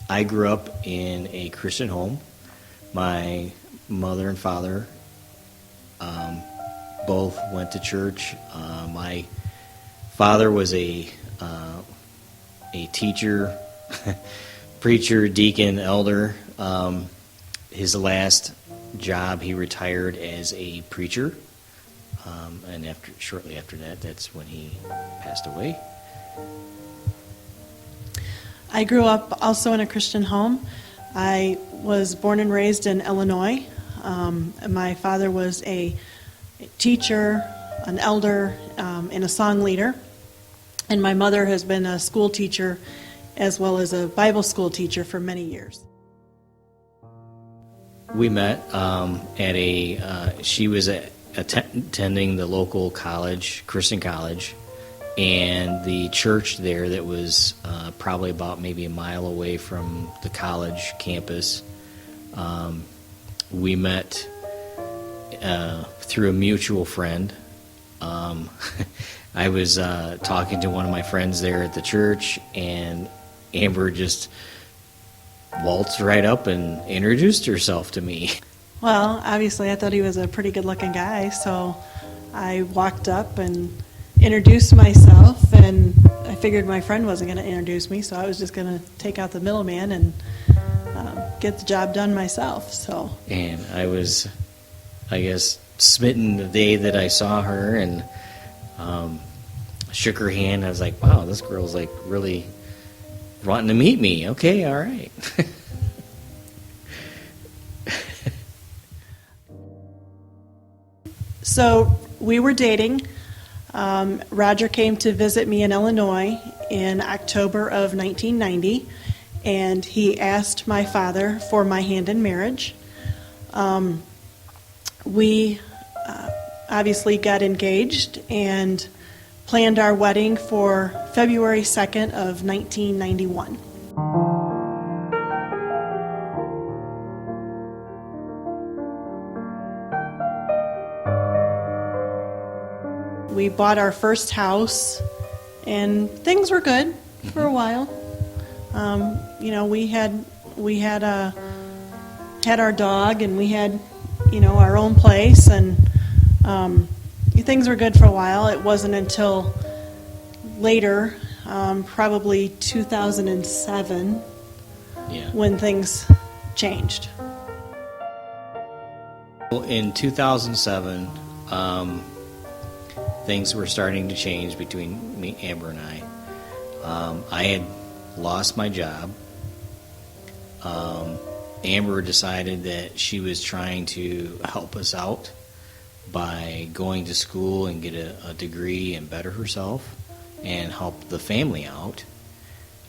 I grew up in a Christian home. My mother and father both went to church. My father was a teacher, preacher, deacon, elder. His last job, he retired as a preacher, and shortly after that, that's when he passed away. I grew up also in a Christian home. I was born and raised in Illinois. My father was a teacher, an elder, and a song leader. And my mother has been a school teacher as well as a Bible school teacher for many years. We met she was attending the local college, Christian college, and the church there that was probably about maybe a mile away from the college campus. We met through a mutual friend. I was talking to one of my friends there at the church, and Amber just waltzed right up and introduced herself to me. Well, obviously I thought he was a pretty good-looking guy, so I walked up and introduced myself, and I figured my friend wasn't going to introduce me, so I was just going to take out the middleman and get the job done myself. And I was, I guess, smitten the day that I saw her and shook her hand. I was like, wow, this girl's like really wanting to meet me. Okay, all right. So we were dating. Roger came to visit me in Illinois in October of 1990, and he asked my father for my hand in marriage. We obviously got engaged and planned our wedding for February 2nd of 1991. We bought our first house, and things were good for a while. We had our dog, and we had, our own place, and things were good for a while. It wasn't until later, probably 2007, when things changed. Well, in 2007, things were starting to change between me, Amber, and I. I had lost my job. Amber decided that she was trying to help us out by going to school and get a degree and better herself and help the family out.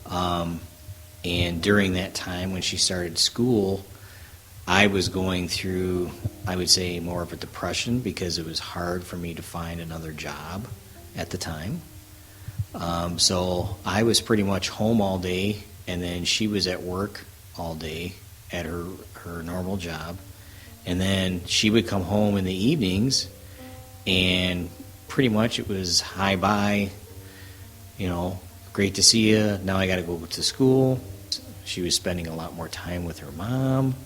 And during that time when she started school, I was going through, I would say, more of a depression because it was hard for me to find another job at the time. So I was pretty much home all day, and then she was at work all day at her normal job. And then she would come home in the evenings, and pretty much it was hi bye, great to see you, now I got to go to school. She was spending a lot more time with her mom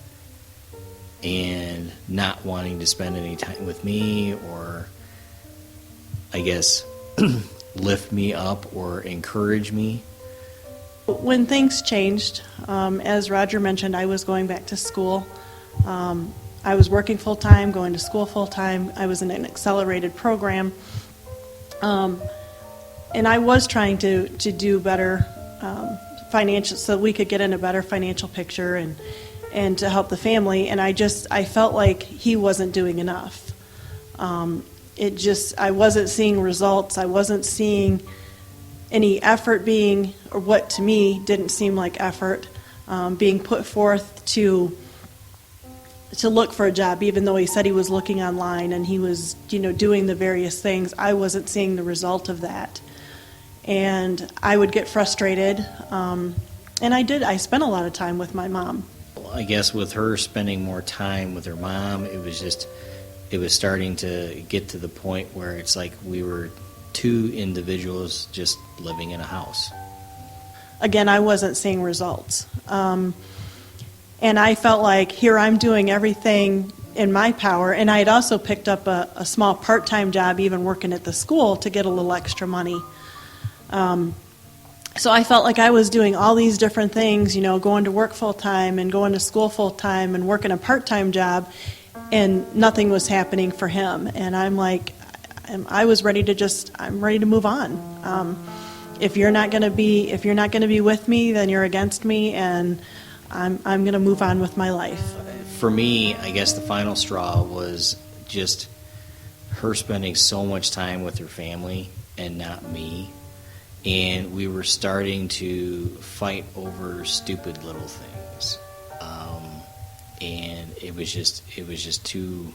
and not wanting to spend any time with me, or I guess lift me up or encourage me. When things changed, as Roger mentioned, I was going back to school. I was working full-time, going to school full-time. I was in an accelerated program. And I was trying to do better financial, so we could get in a better financial picture and to help the family. And I felt like he wasn't doing enough. I wasn't seeing results. I wasn't seeing any effort being, or what to me didn't seem like effort, being put forth to look for a job, even though he said he was looking online and he was, doing the various things. I wasn't seeing the result of that. And I would get frustrated. And I spent a lot of time with my mom. I guess with her spending more time with her mom, it was starting to get to the point where it's like we were two individuals just living in a house. again, I wasn't seeing results. And I felt like here I'm doing everything in my power, and I had also picked up a small part-time job, even working at the school, to get a little extra money. So I felt like I was doing all these different things, going to work full-time and going to school full-time and working a part-time job, and nothing was happening for him. And I'm like, I was ready to I'm ready to move on. If you're not going to be with me, then you're against me, and I'm going to move on with my life. For me, I guess the final straw was just her spending so much time with her family and not me. And we were starting to fight over stupid little things. And it was just too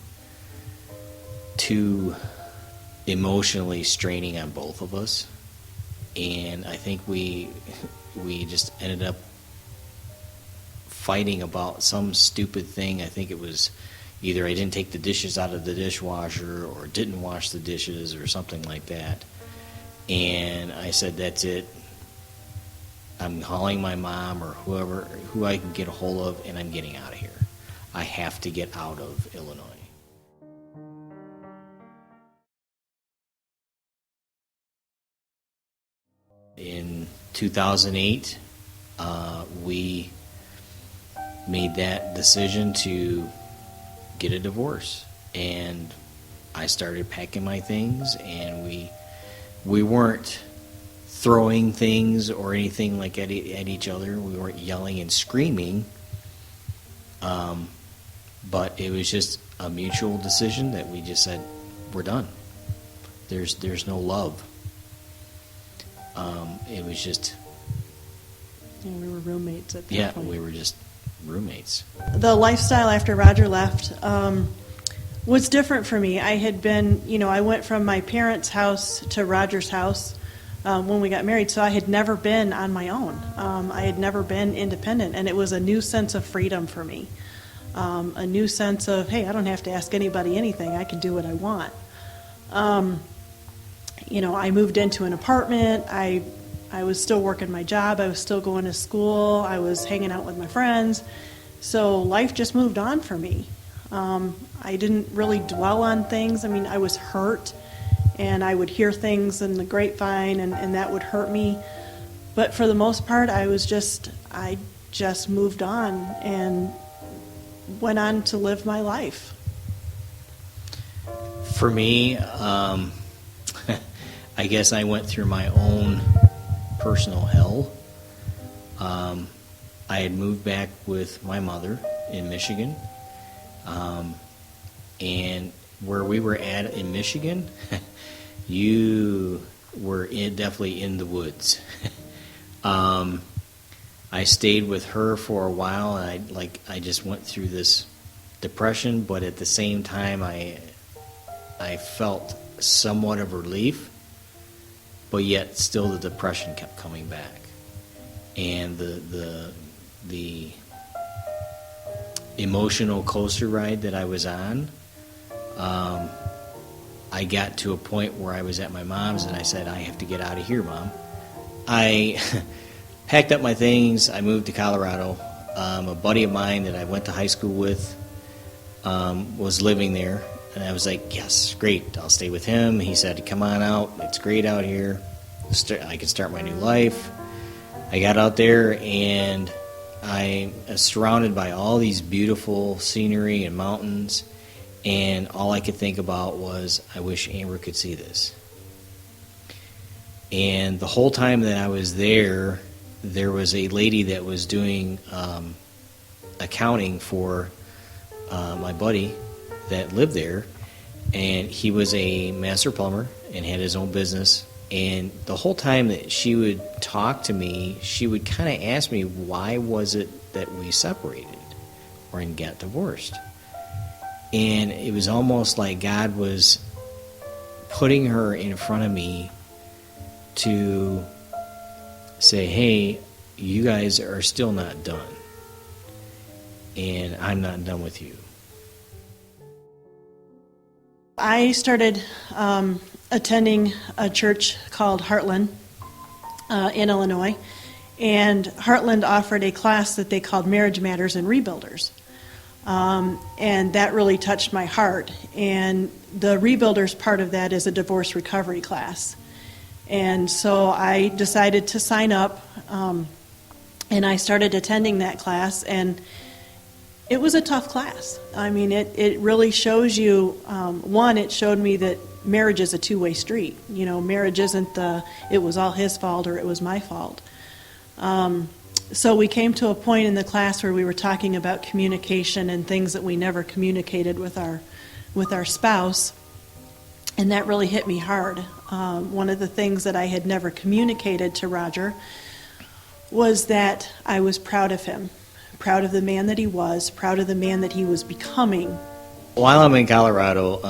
emotionally straining on both of us. And I think we just ended up fighting about some stupid thing. I think it was either I didn't take the dishes out of the dishwasher or didn't wash the dishes or something like that. And I said, that's it. I'm calling my mom or who I can get a hold of, and I'm getting out of here. I have to get out of Illinois. In 2008, we made that decision to get a divorce, and I started packing my things, and we weren't throwing things or anything like at each other. We weren't yelling and screaming, but it was just a mutual decision that we just said, we're done. There's no love. It was just... Yeah, we were roommates at that point. Yeah, we were just roommates. The lifestyle after Roger left was different for me. I had been, I went from my parents' house to Roger's house when we got married, so I had never been on my own. I had never been independent, and it was a new sense of freedom for me. A new sense of, hey, I don't have to ask anybody anything. I can do what I want. I moved into an apartment. I was still working my job. I was still going to school. I was hanging out with my friends. So life just moved on for me. I didn't really dwell on things. I mean, I was hurt, and I would hear things in the grapevine, and that would hurt me. But for the most part, I just moved on and went on to live my life. For me, I guess I went through my own personal hell. I had moved back with my mother in Michigan, and where we were at in Michigan, you were definitely in the woods. I stayed with her for a while, and I just went through this depression, but at the same time, I felt somewhat of relief, but yet still the depression kept coming back. And the emotional coaster ride that I was on, I got to a point where I was at my mom's, and I said, I have to get out of here, Mom. I packed up my things. I moved to Colorado. A buddy of mine that I went to high school with was living there, and I was like, yes, great, I'll stay with him. He said, come on out, it's great out here. I can start my new life. I got out there, and I was surrounded by all these beautiful scenery and mountains, and all I could think about was, I wish Amber could see this. And the whole time that I was there, there was a lady that was doing accounting for my buddy that lived there, and he was a master plumber and had his own business. And the whole time that she would talk to me, she would kind of ask me, why was it that we separated or got divorced? And it was almost like God was putting her in front of me to say, hey, you guys are still not done, and I'm not done with you. I started attending a church called Heartland in Illinois, And Heartland offered a class that they called Marriage Matters and Rebuilders. And that really touched my heart. And the Rebuilders part of that is a divorce recovery class. And so I decided to sign up, and I started attending that class, and it was a tough class. I mean, it really shows you, one, it showed me that marriage is a two-way street. You know, marriage isn't it was all his fault or it was my fault. So we came to a point in the class where we were talking about communication and things that we never communicated with our spouse, and that really hit me hard. One of the things that I had never communicated to Roger was that I was proud of him, proud of the man that he was, proud of the man that he was becoming. While I'm in Colorado,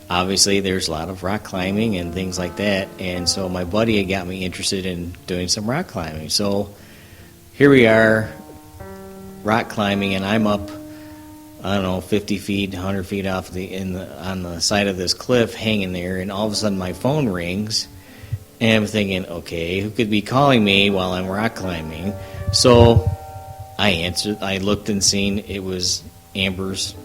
obviously there's a lot of rock climbing and things like that, and so my buddy had got me interested in doing some rock climbing. So here we are, rock climbing, and I'm up, I don't know, 50 feet, 100 feet off on the side of this cliff, hanging there, and all of a sudden my phone rings, and I'm thinking, okay, who could be calling me while I'm rock climbing? So I answered. I looked and seen it was Amber's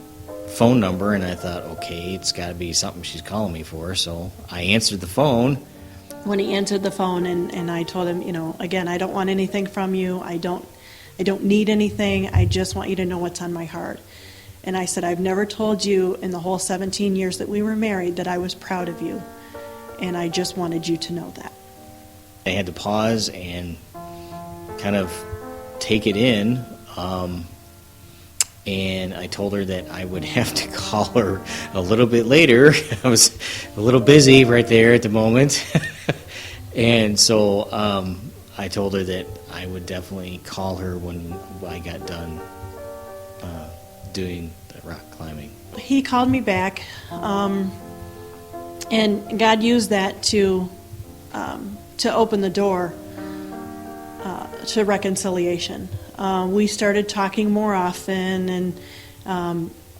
phone number, and I thought, okay, it's got to be something she's calling me for. So I answered the phone. When he answered the phone, and I told him, you know, again, I don't want anything from you. I don't need anything. I just want you to know what's on my heart. And I said, I've never told you in the whole 17 years that we were married that I was proud of you, and I just wanted you to know that. I had to pause and kind of take it in, and I told her that I would have to call her a little bit later. I was a little busy right there at the moment, and so I told her that I would definitely call her when I got done doing the rock climbing. He called me back, and God used that to open the door to reconciliation. We started talking more often, and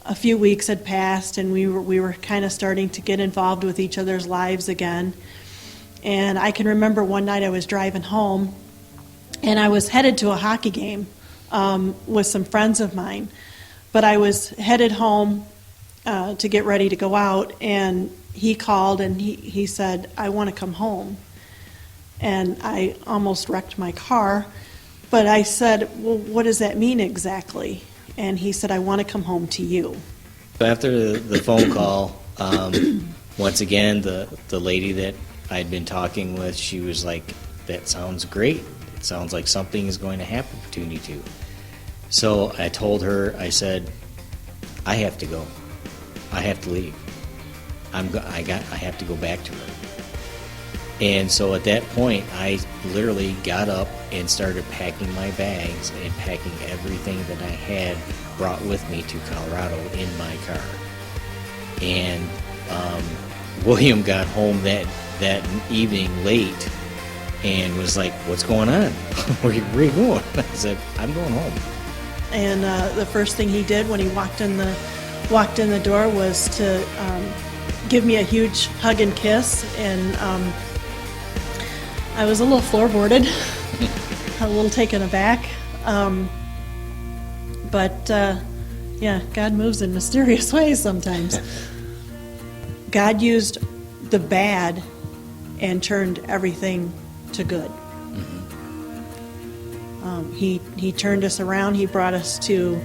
a few weeks had passed, and we were kind of starting to get involved with each other's lives again. And I can remember one night I was driving home, and I was headed to a hockey game with some friends of mine. But I was headed home to get ready to go out, and he called, and he said, I want to come home. And I almost wrecked my car. But I said, well, what does that mean exactly? And he said, I want to come home to you. So after the phone call, once again, the lady that I'd been talking with, she was like, that sounds great. It sounds like something is going to happen between you two. So I told her, I said, I have to go. I have to leave. I have to go back to her. And so at that point, I literally got up and started packing my bags and packing everything that I had brought with me to Colorado in my car. And William got home that evening late and was like, what's going on? Where are you going? I said, I'm going home. And the first thing he did when he walked in the door was to give me a huge hug and kiss. And I was a little floorboarded, a little taken aback. But yeah, God moves in mysterious ways sometimes. God used the bad and turned everything to good. He turned us around. He brought us to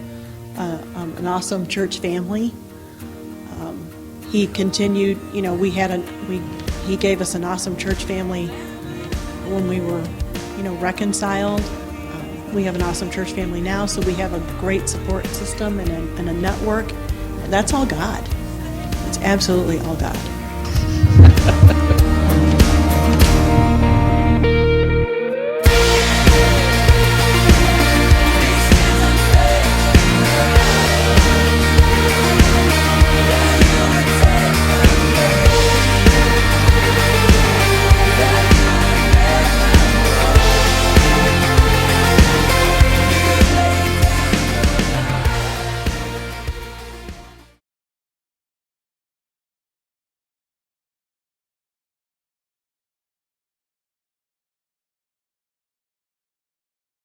an awesome church family. He continued, you know, he gave us an awesome church family when we were, you know, reconciled. We have an awesome church family now, so we have a great support system and a network. That's all God. It's absolutely all God.